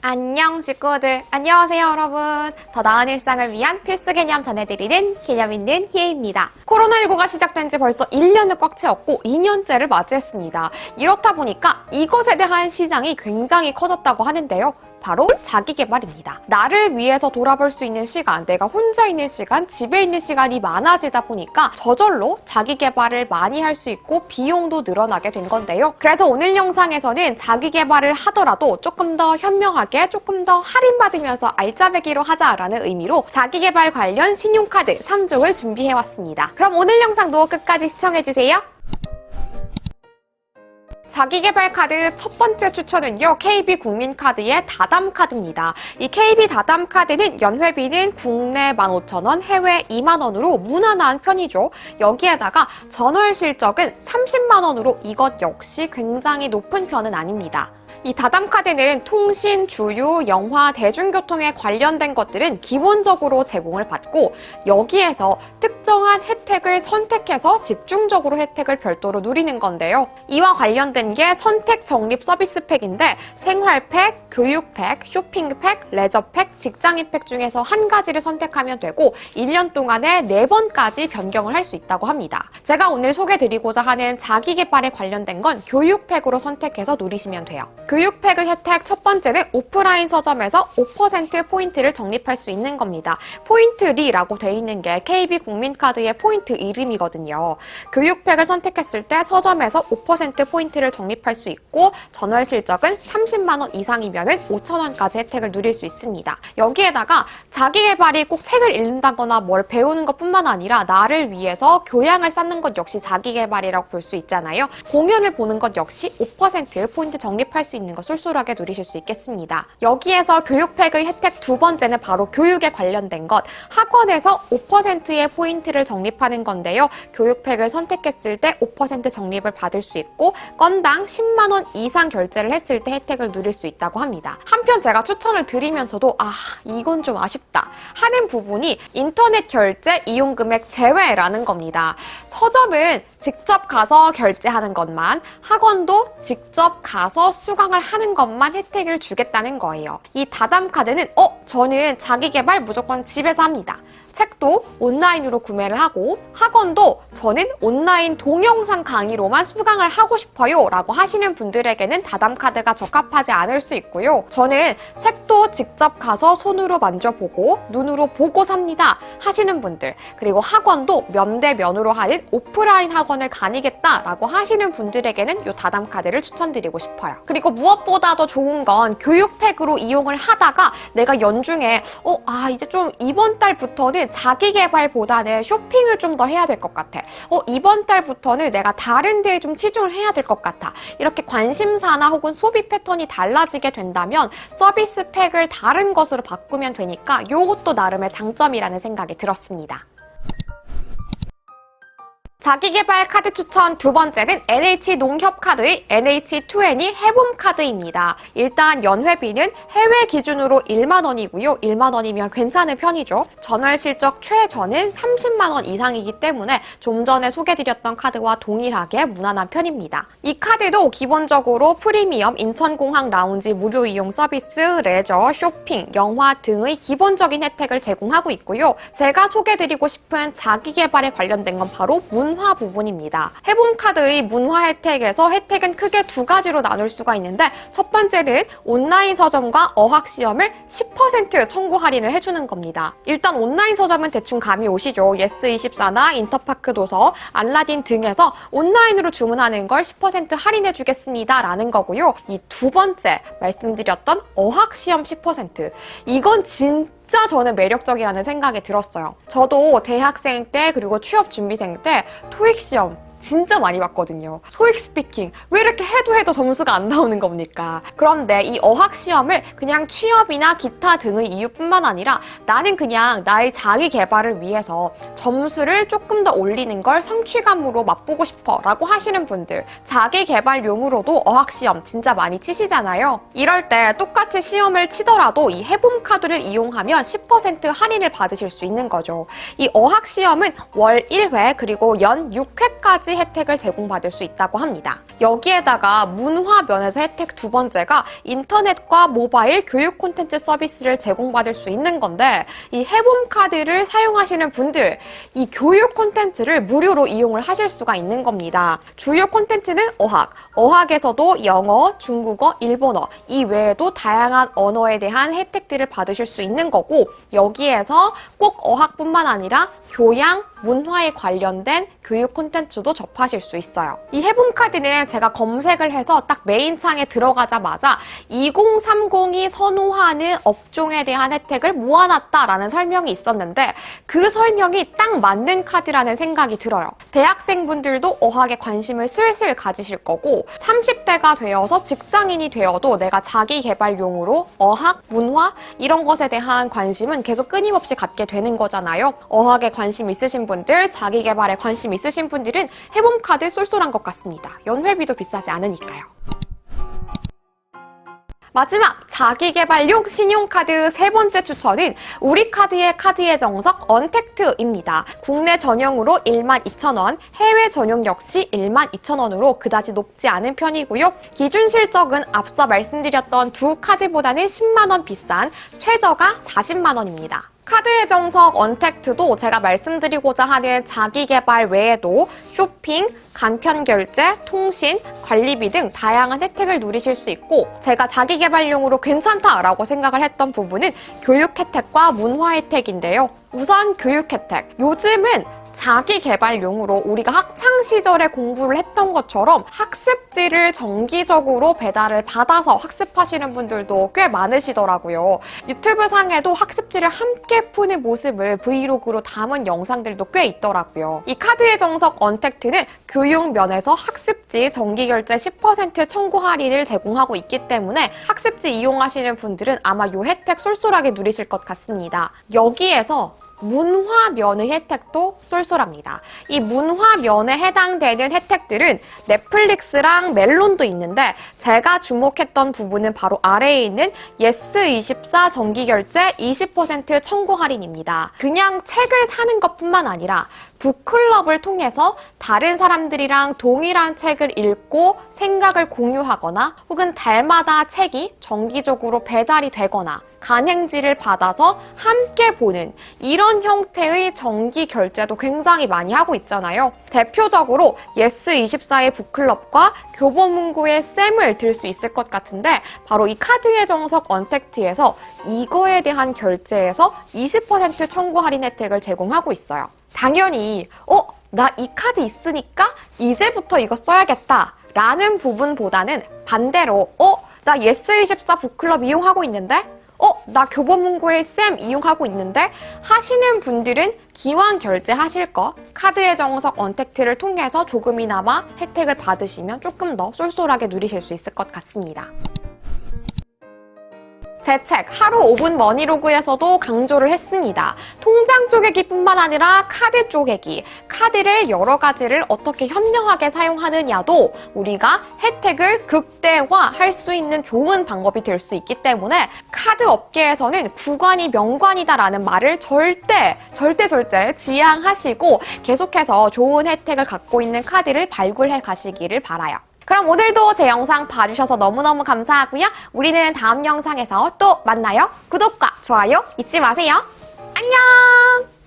안녕 식구들, 안녕하세요 여러분. 더 나은 일상을 위한 필수 개념 전해드리는 개념 있는 희애입니다. 코로나19가 시작된 지 벌써 1년을 꽉 채웠고 2년째를 맞이했습니다. 이렇다 보니까 이것에 대한 시장이 굉장히 커졌다고 하는데요. 바로 자기계발입니다. 나를 위해서 돌아볼 수 있는 시간, 내가 혼자 있는 시간, 집에 있는 시간이 많아지다 보니까 저절로 자기계발을 많이 할 수 있고 비용도 늘어나게 된 건데요. 그래서 오늘 영상에서는 자기계발을 하더라도 조금 더 현명하게, 조금 더 할인받으면서 알짜배기로 하자라는 의미로 자기계발 관련 신용카드 3종을 준비해왔습니다. 그럼 오늘 영상도 끝까지 시청해주세요. 자기계발 카드 첫 번째 추천은요, KB국민카드의 다담카드입니다. 이 KB 다담카드는 연회비는 국내 15,000원, 해외 20,000원으로 무난한 편이죠. 여기에다가 전월 실적은 30만원으로 이것 역시 굉장히 높은 편은 아닙니다. 이 다담카드는 통신, 주유, 영화, 대중교통에 관련된 것들은 기본적으로 제공을 받고 여기에서 특정한 혜택을 선택해서 집중적으로 혜택을 별도로 누리는 건데요. 이와 관련된 게 선택 적립 서비스 팩인데 생활팩, 교육팩, 쇼핑팩, 레저팩, 직장인팩 중에서 한 가지를 선택하면 되고 1년 동안에 4번까지 변경을 할 수 있다고 합니다. 제가 오늘 소개드리고자 하는 자기계발에 관련된 건 교육팩으로 선택해서 누리시면 돼요. 교육팩의 혜택 첫 번째는 오프라인 서점에서 5% 포인트를 적립할 수 있는 겁니다. 포인트리라고 돼 있는 게 KB국민카드의 포인트 이름이거든요. 교육팩을 선택했을 때 서점에서 5% 포인트를 적립할 수 있고 전월 실적은 30만원 이상이면 5,000원까지 혜택을 누릴 수 있습니다. 여기에다가 자기계발이 꼭 책을 읽는다거나 뭘 배우는 것뿐만 아니라 나를 위해서 교양을 쌓는 것 역시 자기계발이라고 볼 수 있잖아요. 공연을 보는 것 역시 5% 포인트 적립할 수 있는 거 쏠쏠하게 누리실 수 있겠습니다. 여기에서 교육팩의 혜택 두 번째는 바로 교육에 관련된 것. 학원에서 5%의 포인트를 적립하는 건데요. 교육팩을 선택했을 때 5% 적립을 받을 수 있고 건당 10만원 이상 결제를 했을 때 혜택을 누릴 수 있다고 합니다. 한편 제가 추천을 드리면서도 이건 좀 아쉽다 하는 부분이 인터넷 결제 이용 금액 제외라는 겁니다. 서점은 직접 가서 결제하는 것만, 학원도 직접 가서 수강을 하는 것만 혜택을 주겠다는 거예요. 이 다담카드는 저는 자기계발 무조건 집에서 합니다. 책도 온라인으로 구매를 하고 학원도 저는 온라인 동영상 강의로만 수강을 하고 싶어요 라고 하시는 분들에게는 다담카드가 적합하지 않을 수 있고요. 저는 책도 직접 가서 손으로 만져보고 눈으로 보고 삽니다 하시는 분들, 그리고 학원도 면대면으로 하는 오프라인 학원을 다니겠다 라고 하시는 분들에게는 이 다담카드를 추천드리고 싶어요. 그리고 무엇보다도 좋은 건 교육팩으로 이용을 하다가 내가 연중에 이제 좀 이번 달부터는 자기계발보다는 쇼핑을 좀 더 해야 될 것 같아. 이번 달부터는 내가 다른 데에 좀 치중을 해야 될 것 같아. 이렇게 관심사나 혹은 소비 패턴이 달라지게 된다면 서비스 팩을 다른 것으로 바꾸면 되니까 이것도 나름의 장점이라는 생각이 들었습니다. 자기계발 카드 추천 두 번째는 NH농협카드의 NH2N이 해봄카드입니다. 일단 연회비는 해외 기준으로 1만원이고요. 1만원이면 괜찮은 편이죠. 전월 실적 최저는 30만원 이상이기 때문에 좀 전에 소개드렸던 카드와 동일하게 무난한 편입니다. 이 카드도 기본적으로 프리미엄, 인천공항 라운지 무료 이용 서비스, 레저, 쇼핑, 영화 등의 기본적인 혜택을 제공하고 있고요. 제가 소개드리고 싶은 자기계발에 관련된 건 바로 문화 부분입니다. 해봄카드의 문화 혜택에서 혜택은 크게 두 가지로 나눌 수가 있는데 첫 번째는 온라인 서점과 어학시험을 10% 청구 할인을 해주는 겁니다. 일단 온라인 서점은 대충 감이 오시죠. 예스24나 인터파크 도서, 알라딘 등에서 온라인으로 주문하는 걸 10% 할인해주겠습니다 라는 거고요. 이 두 번째 말씀드렸던 어학시험 10%, 이건 진짜 저는 매력적이라는 생각이 들었어요. 저도 대학생 때 그리고 취업준비생 때 토익 시험 진짜 많이 봤거든요. 소익 스피킹 왜 이렇게 해도 점수가 안 나오는 겁니까? 그런데 이 어학시험을 그냥 취업이나 기타 등의 이유뿐만 아니라 나는 그냥 나의 자기 개발을 위해서 점수를 조금 더 올리는 걸 성취감으로 맛보고 싶어 라고 하시는 분들, 자기 개발용으로도 어학시험 진짜 많이 치시잖아요. 이럴 때 똑같이 시험을 치더라도 이 해봄 카드를 이용하면 10% 할인을 받으실 수 있는 거죠. 이 어학시험은 월 1회 그리고 연 6회까지 가지 혜택을 제공받을 수 있다고 합니다. 여기에다가 문화 면에서 혜택 두 번째가 인터넷과 모바일 교육 콘텐츠 서비스를 제공받을 수 있는 건데, 이 해봄 카드를 사용하시는 분들, 이 교육 콘텐츠를 무료로 이용을 하실 수가 있는 겁니다. 주요 콘텐츠는 어학에서도 영어, 중국어, 일본어, 이 외에도 다양한 언어에 대한 혜택들을 받으실 수 있는 거고, 여기에서 꼭 어학뿐만 아니라 교양, 문화에 관련된 교육 콘텐츠도 접하실 수 있어요. 이 해봄 카드는 제가 검색을 해서 딱 메인 창에 들어가자마자 2030이 선호하는 업종에 대한 혜택을 모아놨다라는 설명이 있었는데, 그 설명이 딱 맞는 카드라는 생각이 들어요. 대학생분들도 어학에 관심을 슬슬 가지실 거고, 30대가 되어서 직장인이 되어도 내가 자기개발용으로 어학, 문화 이런 것에 대한 관심은 계속 끊임없이 갖게 되는 거잖아요. 어학에 관심 있으신 분들, 자기개발에 관심 있으신 분들은 해봄 카드 쏠쏠한 것 같습니다. 연회비도 비싸지 않으니까요. 마지막 자기개발용 신용카드 세 번째 추천은 우리카드의 카드의 정석 언택트입니다. 국내 전용으로 12,000원, 해외 전용 역시 12,000원으로 그다지 높지 않은 편이고요. 기준 실적은 앞서 말씀드렸던 두 카드보다는 10만 원 비싼 최저가 40만 원입니다. 카드의 정석 언택트도 제가 말씀드리고자 하는 자기개발 외에도 쇼핑, 간편결제, 통신, 관리비 등 다양한 혜택을 누리실 수 있고, 제가 자기개발용으로 괜찮다라고 생각을 했던 부분은 교육 혜택과 문화 혜택인데요. 우선 교육 혜택. 요즘은 자기개발용으로 우리가 학창시절에 공부를 했던 것처럼 학습지를 정기적으로 배달을 받아서 학습하시는 분들도 꽤 많으시더라고요. 유튜브 상에도 학습지를 함께 푸는 모습을 브이로그로 담은 영상들도 꽤 있더라고요. 이 카드의 정석 언택트는 교육 면에서 학습지 정기결제 10% 청구 할인을 제공하고 있기 때문에 학습지 이용하시는 분들은 아마 이 혜택 쏠쏠하게 누리실 것 같습니다. 여기에서 문화면의 혜택도 쏠쏠합니다. 이 문화면에 해당되는 혜택들은 넷플릭스랑 멜론도 있는데, 제가 주목했던 부분은 바로 아래에 있는 예스24 정기결제 20% 청구 할인입니다. 그냥 책을 사는 것뿐만 아니라 북클럽을 통해서 다른 사람들이랑 동일한 책을 읽고 생각을 공유하거나, 혹은 달마다 책이 정기적으로 배달이 되거나 간행지를 받아서 함께 보는 이런 형태의 정기 결제도 굉장히 많이 하고 있잖아요. 대표적으로 예스24의 북클럽과 교보문고의 쌤을 들 수 있을 것 같은데, 바로 이 카드의 정석 언택트에서 이거에 대한 결제에서 20% 청구 할인 혜택을 제공하고 있어요. 당연히 나 이 카드 있으니까 이제부터 이거 써야겠다 라는 부분보다는 반대로 나 예스24 북클럽 이용하고 있는데, 나 교보문고의 쌤 이용하고 있는데 하시는 분들은 기왕 결제하실 거 카드의 정석 언택트를 통해서 조금이나마 혜택을 받으시면 조금 더 쏠쏠하게 누리실 수 있을 것 같습니다. 제 책 하루 5분 머니로그에서도 강조를 했습니다. 통장 쪼개기뿐만 아니라 카드 쪼개기, 카드를 여러 가지를 어떻게 현명하게 사용하느냐도 우리가 혜택을 극대화할 수 있는 좋은 방법이 될 수 있기 때문에, 카드 업계에서는 구관이 명관이다라는 말을 절대 지양하시고 계속해서 좋은 혜택을 갖고 있는 카드를 발굴해 가시기를 바라요. 그럼 오늘도 제 영상 봐주셔서 너무너무 감사하고요. 우리는 다음 영상에서 또 만나요. 구독과 좋아요 잊지 마세요. 안녕!